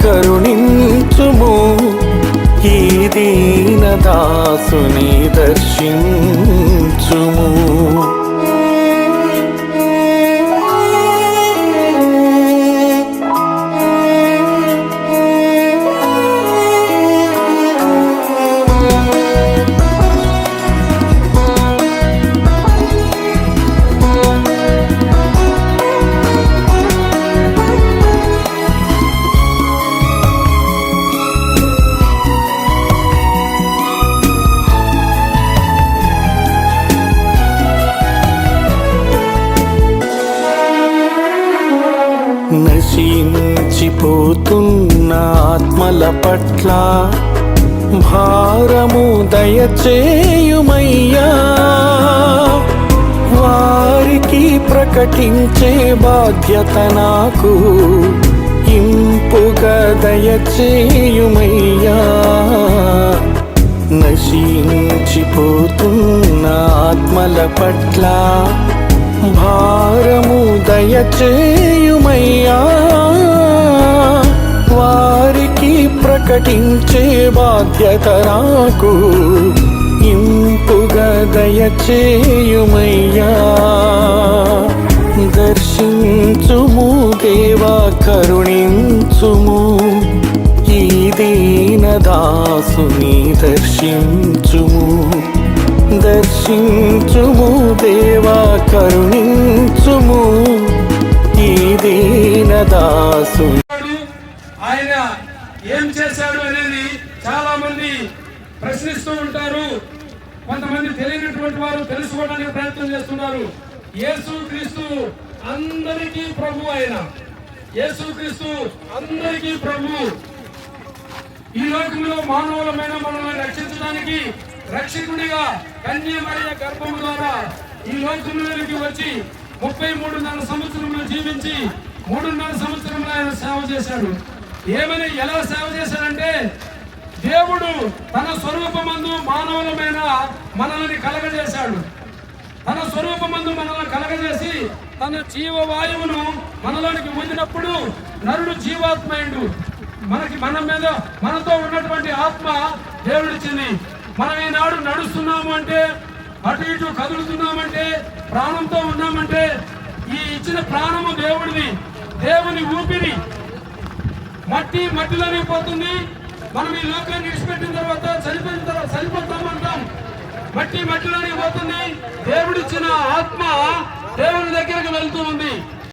కరుణించుము, ఈ దీన దాసుని దర్శించుము. నశించిపోతున్న ఆత్మల పట్ల భారము దయచేయుమయ్యా, వారికి ప్రకటించే బాధ్యత నాకు ఇంపుగా దయచేయుమయ్యా. నశించిపోతున్న ఆత్మల పట్ల భారము దయచేయుమయ్యా, వారికి ప్రకటించే బాధ్యత నాకు ఇంపుగా దయచేయుమయ్యా. దర్శించుము దేవా, కరుణించుము, ఈ దీన దాసుని దర్శించుము. దర్శించుము దేవా, కరుణించుము, ఈ దీన దాసుని. ఆయన ఏం చేశాడు అనేది చాలా మంది ప్రశ్నిస్తూ ఉంటారు. కొంతమంది తెలియనటువంటి వారు తెలుసుకోవడానికి ప్రయత్నం చేస్తున్నారు. యేసుక్రీస్తు అందరికీ ప్రభు. ఆయన యేసుక్రీస్తు అందరికీ ప్రభు. ఈ లోకంలో మానవులమైన మనల్ని రక్షించడానికి రక్షకుడిగా కన్య మరియ గర్భము ద్వారా ఈ లోకంలోకి వచ్చి 33.5 సంవత్సరములు జీవించి 3.5 సంవత్సరములు ఆయన సేవ చేశాడు. ఏమని ఎలా సేవ చేశాడంటే, దేవుడు తన స్వరూపమందు మానవులమైన మనల్ని కలగజేశాడు. తన స్వరూపమందు మనల్ని కలగజేసి తన జీవవాయువును మనలోనికి ఊదినప్పుడు నరుడు జీవాత్మయుడు. మన మీద మనతో ఉన్నటువంటి ఆత్మ దేవుడిచ్చింది. మనం ఈనాడు నడుస్తున్నాము అంటే, అటు ఇటు కదులుతున్నామంటే, ప్రాణంతో ఉన్నామంటే ఈ ఇచ్చిన ప్రాణము దేవుడిది. దేవుని ఊపిరి. మట్టిలోనే పోతుంది. మనం ఈ లోకాన్ని విడిచిపెట్టిన తర్వాత చనిపోతామంటాం. మట్టిలోనే పోతుంది. దేవుడిచ్చిన ఆత్మ దేవుని దగ్గరకు వెళ్తూ ఉంది.